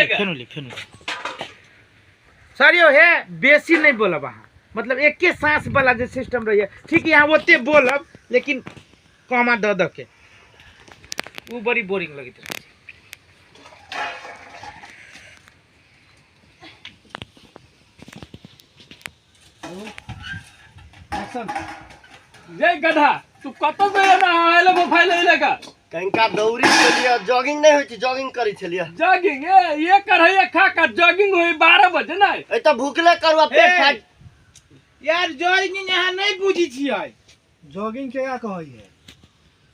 फेनुली sir यो है बेसी नहीं बोलब अहाँ मतलब एक के सांस वाला जो सिस्टम रही है ठीक है यहाँ ओते बोलब लेकिन कमा द के वो बड़ी बोरिंग लगी रे गधा तू कत से ना आइले मोबाइल लेगा कहीं दौरी चलिए जॉगिंग नहीं होती जॉगिंग करी चलिए जॉगिंग ये करैया खा कर जॉगिंग हुई 12 बजे ना ए तो भूखले करवा पेट फाट यार जॉगिंग यहाँ नहीं बुझी छियै जॉगिंग के क्या कहै है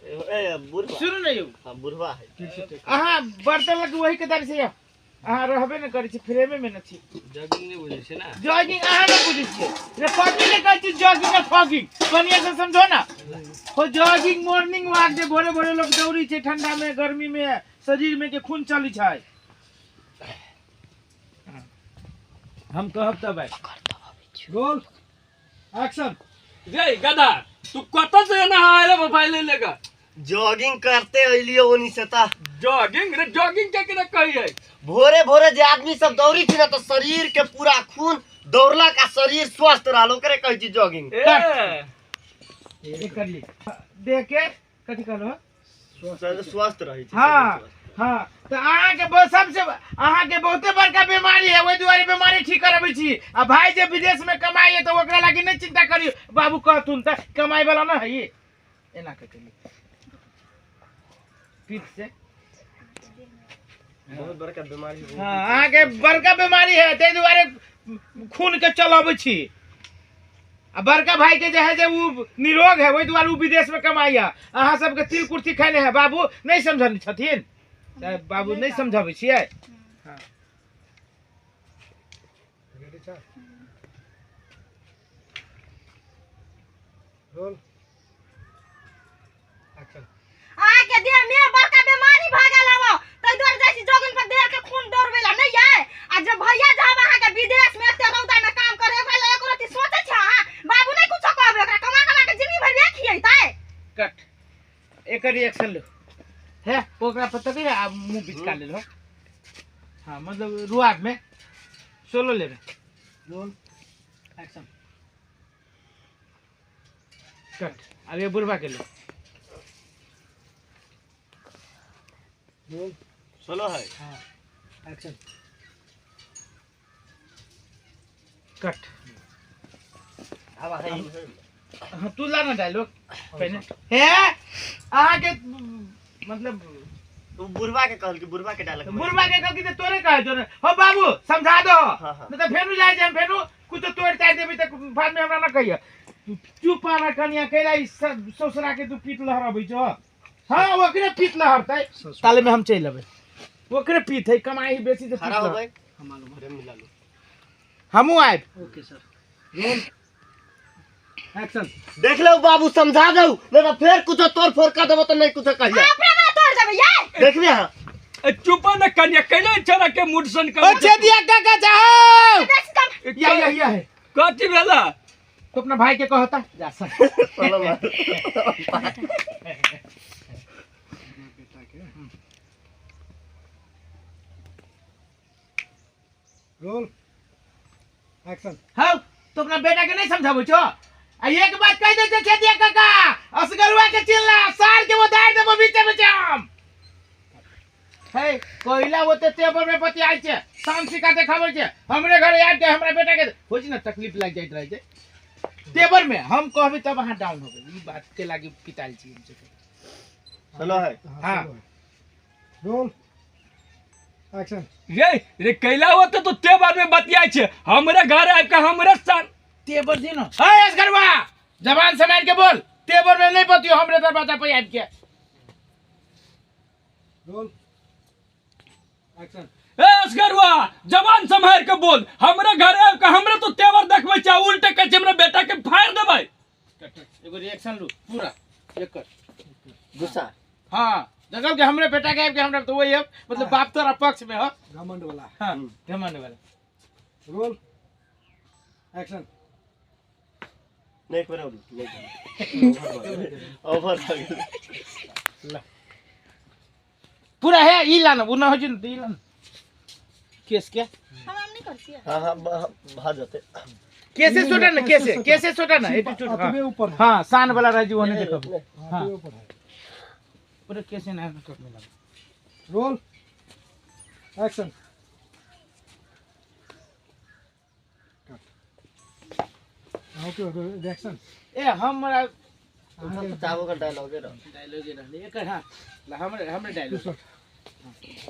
ए बुढ़वा सुन नहीं हो हां बुढ़वा है अहाँ बर्तन लग वही के दर से अहाँ रहबे न करै छी फ्रेमे में न छी जॉगिंग नहीं बुझे छै ना जॉगिंग अहाँ न बुझी छियै रे फॉगिंग ने कहै छी जॉगिंग और फॉगिंग कनिया से समझो ना हो जॉगिंग मॉर्निंग वॉक जे भोरे भोरे लोग दौड़ी छै ठंडा में गर्मी में शरीर में के खून चली छै हम कहब तब रोल एक्शन रे गधा तू कत से ना आइले मोबाइल लेगा जॉगिंग करते अलिए ओनी से ता जॉगिंग रे जॉगिंग के कही है भोरे भोरे जे आदमी सब दौड़ी थी ना तो शरीर के पूरा खून दौड़ला का शरीर स्वस्थ रहलो करे कहै छी जॉगिंग ये कर ली देख के कथि कहलो स्वस्थ रही छी हां हां तो अहाँ के बहुत सबसे अहाँ के बहुते बड़का बीमारी है ओइ दुआरे बीमारी ठीक करबै छी आ भाई जे विदेश में कमाई है तो ओकरा लागि नहीं चिंता करियो बाबू कहथुन त कमाई वाला ना है ये एना के करी पीठ से बहुत बड़का बीमारी है हां अहाँ के बड़का बीमारी है तै दुआरे खून के चलाबै छी आ बड़का भाई के जे है जे उ निरोग है ओइ दुआरे उ विदेश में कमाई है अहाँ सब के तिल कुर्ती खाइले है बाबू नहीं समझल छथिन बाबू नहीं समझाबै छियै हां रोल एक्शन आके देह में बड़का बीमारी भ गेल हवा तै दौड़ जाइ छी जॉगिंग पर देह के खून दौड़बेला नहीं है आ जब भैया जाब अहाँ के विदेश में एते रौदा में काम करे ओकरा एको रति सोचे छ हां बाबू नहीं कुछ कहबे ओकरा कमा के जिंदगी भर खियै तै कट एक रिएक्शन लो है पोकरा पत्ता के मुंह बिचका ले लो हां मतलब रुआब में सोलो लेबे रोल एक्शन कट अब ये बुढ़वा के लो रोल चलो है हां एक्शन कट अब है हां तू लाना डायलॉग पहले है अहाँ के मतलब तू बुढ़वा के कहल कि बुढ़वा के डालक बुढ़वा के कहल कि तोरे कहे जो हो बाबू समझा दो हाँ। नहीं तो फेनु जाए हम फेनु कुछ तोड़ ताड़ देबी त बाद में हमरा ना कहिए चुप आना कनिया कैला ससुरा के तू पीत लहराबै छ हां ओकरे पीत लहरतै ताले में हम चल लेबै ओकरे पीत है कमाई बेसी तो खड़ा हो गए हम मालूम घरे मिला लो हमू आए ओके सर रोल एक्शन देख लो बाबू समझा दो नहीं तो फिर कुछ तोड़ फोड़ कर देबो तो नहीं कुछ कहिया अपने में तोड़ देबे ये देखबे हां चुप न कन्या कैले चरा के मुडसन ओ कर छेदिया काका जाओ या है कथि भेला तो अपना भाई के कहता जा सर चलो मार रोल एक्शन हां तो अपना बेटा के नहीं समझाबो छो आ एक बात कह दे छेदिया काका असगरुआ के चिल्ला सार के वो दाड़ देबो बीचे में हम है कोइला होते टेबल में पति आइ छे शाम सिका देखाबै छे हमरे घर आइ के हमरा बेटा के होछि ना तकलीफ लाग जाइत रहे छे टेबल में हम कहबे तब वहां डाउन होबे ई बात के लागी पिटाल छी हमसे चलो है हां रोल एक्शन रे कैला होते तो ते बार में बतियाइ छे हमरे घर आइ के हमरे सान टेबल दे ना है असगरुआ जबान संभाल के बोल टेबल में नहीं बतियो हमरे दरवाजा पे आइ के रोल एक्शन ए असगरुआ जवान संभाल के बोल हमरे घर आइ के हमरे तो तेवर देखबै छ उल्टे कह छ हमरा बेटा के फाड़ देबै एगो रिएक्शन लू पूरा एक गुस्सा हां जगल के हमरे बेटा के आइ के हमरा तो वही है मतलब बाप तोरा पक्ष में हो घमंड वाला हां घमंड वाला रोल एक्शन नहीं करो नहीं ओवर हो गया पूरा है ई लाना वो ना हो जिन ई लाना केस क्या हम नहीं करती है हाँ हाँ भाग जाते कैसे छोटा ना कैसे छोटा ना एटीट्यूड अतबे ऊपर है। हाँ शान वाला राजू होने देखो अतबे ऊपर है। पूरा कैसे ना कर मिला रोल एक्शन ओके रिएक्शन ए हमरा चावो का डायलॉग है डायलॉग रहले एकर हां हमरे डायलॉग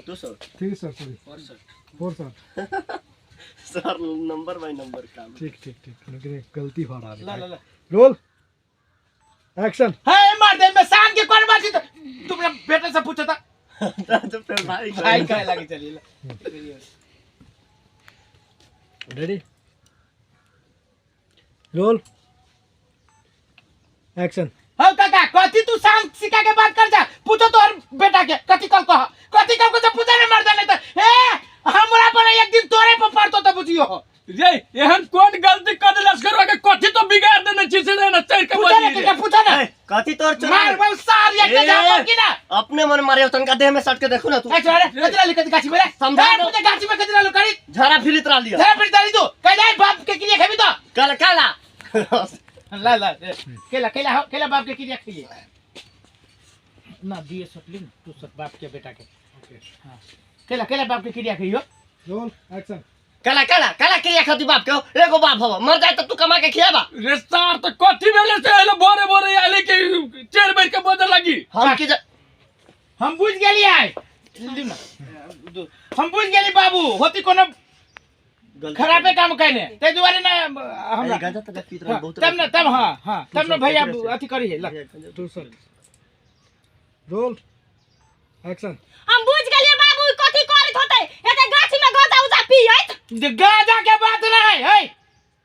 तू sir 3 sir sorry 4 sir sir number by number काम ठीक लेकिन गलती हो रहा ला है रोल एक्शन है मार दे मैं शान के कौन बात तुमने बेटे से पूछा था तो फिर भाई भाई काय लगे चलिए रेडी रोल एक्शन हाँ काका कथी तू शान सिखा के बात कर जा पूछो तो और बेटा के कथी कल को से पूछा नहीं मर्दा नहीं तो ए हमरा पर एक दिन तोरे पर पड़तो तो बुझियो रे एहन कोन गलती कर देलस करवा के कथी तो बिगाड़ देने छी से ना चढ़ के पूछा ना कथी तोर मार बल सार एक के जा की ना अपने मन मारे तनका देह में सट के देखो ना तू ए छोरे कतरा लिखत गाछी में समझा दो। मुझे गाछी में कतरा लो करी झरा फिरित रह लिया जरा फिर डाली दो कह दे बाप के किए खेबी तो काला ला केला बाप के किए खाइए ना दिए सटली तू सब बाप के बेटा के ओके हां केला बाप के किए खाइयो रोल एक्शन काला क्रिया खाती बाप के एगो बाप हो मर जाए तो तू कमा के खियाबा रे सार तो कथी भेले से आले बोरे आले के चेर बैठ के बोझ लगी हम बुझ गेली आइ हम बुझ गेली बाबू होती कोनो खराबे काम कहने ते दुआरे ना हमरा गांजा तक पीत रहा बहुत तब ना भैया अथी करी है ला 2 सर रोल एक्शन हम बुझ गेलिए बाबू कथी करत होते एते गाछी में गदा उजा पियत गाजा के बात नहीं है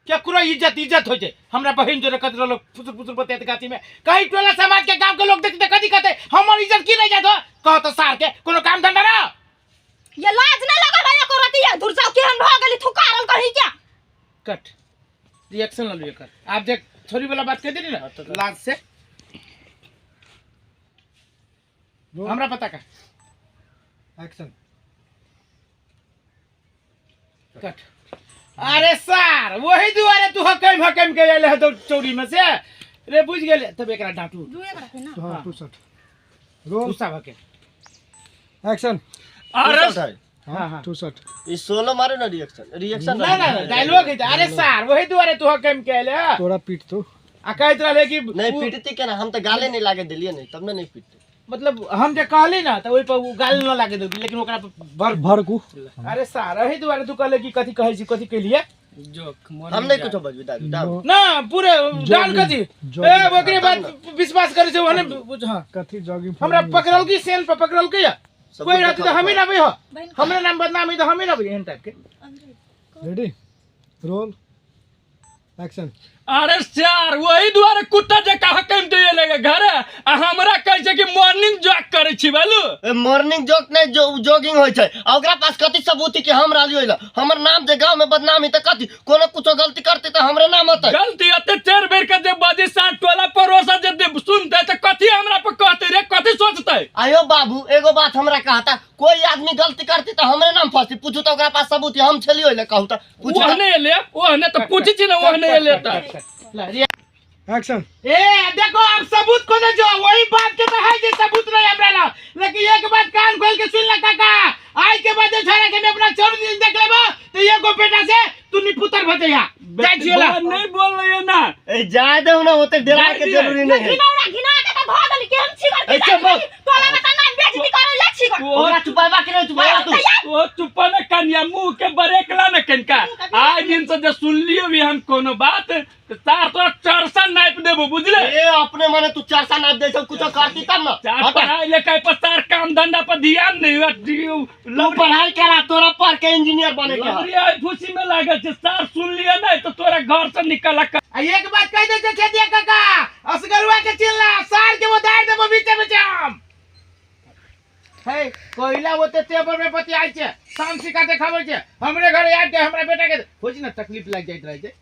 केकरो इज्जत हो जाए हमरा बहन जोरे कतरो लोग फुसुर बतेत गाछी में कहीं टोला समाज के गांव के लोग देखते कथी कहते हमर इज्जत की नहीं जात हो कहो तो सार के कोनो काम धंधा ना ये लाज नहीं लगा भैया को रती है दूर जाओ केहन भ गेली थुकारल कही क्या कट रिएक्शन ला लियो कर आप देख छोरी वाला बात कह देनी ना लाज से हमरा पता का एक्शन कट अरे सर वही दुआरे तू हकम के आले तो चौरी में से रे बुझ गेले तब एकरा डांटू दुए करा के ना हाँ 2 सर रोल गुस्सा भके एक्शन अरे हाँ 2 सर ये 16 मारो ना रिएक्शन ना डायलॉग है अरे सर वही दुआरे तू हकम के आले तोरा पीट तो आ कहत रहले कि नहीं पीटती के ना हम तो गाले नहीं लागे दिलिए नहीं तब नहीं पीटते मतलब हम जे कहली ना तो ओइ पर उ गाल न लागे दे लेकिन ओकरा पर भर को अरे सर वही दुआरे तू कहले कि कथी कहै छी कथी केलिए हम नहीं कुछ बजू दादू ना पूरे जान कथी ए ओकरे बात विश्वास करे छै ओने बुझ हां कथी जॉगिंग हमरा पकड़ल की सेल पर पकड़ल के कोई रहती तो हम ही ना भी हो हमरे नाम बदनामी तो हम ही ना भी एहन टाइप के रेडी रोल एक्शन अरे यार वही द्वारे कुत्ता जे कहा कम तो ये लगे घर आ हमरा कहै छै कि मॉर्निंग जॉग करे छी बालू मॉर्निंग जॉक नहीं जॉगिंग होय छै आ ओकरा पास कथी सबूत कि हम राजी होइला हमर नाम जे गांव में बदनामी त कथी कोनो कुछो गलती करते त हमरे नाम होतै गलती अते चेर बेर के जे बजे साथ टोला परोसा जे सुनते त कथी हमरा पर कहते रे कथी सोचते आयो बाबू एगो बात हमरा कहता कोई आदमी गलती करती त हमरे नाम फंसी पूछू त ओकरा पास सबूत हम छली होइला कहू त पूछू ओहने ले ओहने तो पूछी छी ना ओहने ले त एक्शन ए देखो आप सबूत को दे जो वही बात के तो है जे सबूत नहीं हमरा ना लेकिन एक बात कान खोल के सुन ले काका आज के बाद छोरा के मैं अपना छोड़ दिन देख लेबो तो ये को बेटा से तू निपुतर भजैया जाय छियोला नहीं बोल रही है ना ए जाय दे ना ओते डरा के जरूरी नहीं है घिना के तो भ गेली केहन छिगर के ऐसे बोल। तोला में त नाम बेइज्जती करे ले छिगर ओकरा चुपावा के नहीं चुपावा तू ओ चुप न कन्या मुंह के बरेकला न कनका आज दिन से जे सुन लियो भी हम कोनो बात तो तार तो चरसा नाप देबो बुझले ए अपने माने तू चरसा नाप दे सब कुछ करती तब ना चार पढ़ाई लिखाई पर तार काम धंधा पर ध्यान नहीं तू पढ़ाई करा तोरा पर के इंजीनियर बने के है। लवरिया खुशी में लागे छे सार सुन लिया नहीं तो तोरा घर से निकल आ एक बात कह दे छे दिया काका असगरुआ के चिल्ला सार के वो दाड़ देबो बीचे में हम है कोइला होते टेबल में पति आइ छे शाम सिका देखाबै छे हमरे घरे आके हमरा बेटा के खोज ना तकलीफ लग जाइत रहे छे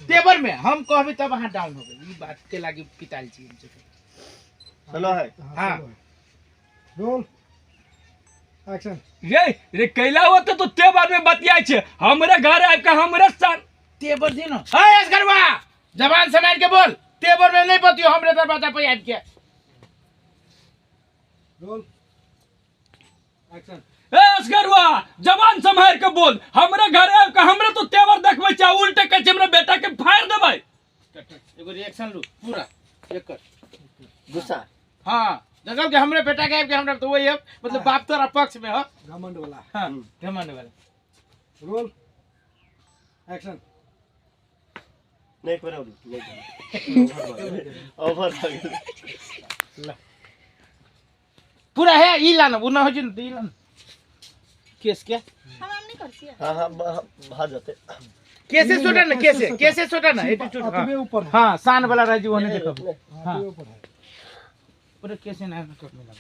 टेबल में हम कहबे तब वहां डाउन हो गई ई बात के लागी पिताल छी हम चलो है हाँ। रोल एक्शन रे कैला होते तो ते बार में बतियाई छे हमरे घर आब के हमरे सन तेबर दिनो है असगरवा जबान संभाल के बोल तेबर में नहीं बतियो हमरे दरवाजा पे आब के रोल एक्शन ए असगरवा जवान संभाल के बोल हमरे घर आब के हमरे तो तेवर देखबै छा उल्टे कह हमरा बेटा के फाड़ देबै एगो रिएक्शन लू पूरा एक कर गुस्सा हां जगल के हमरे बेटा के आब के हमरा तो वही है मतलब बाप तोरा पक्ष में हो घमंड वाला हां घमंड वाला रोल एक्शन नहीं करो नहीं ओवर हो गया पूरा है ई लाना वो ना हो जिन ई लाना केस क्या हम नहीं करती है हाँ भाग जाते कैसे छोटा ना कैसे छोटा ना एटी छोटा अतबे ऊपर है हां शान वाला राजू होने देखो अतबे ऊपर है पूरा कैसे ना छोटा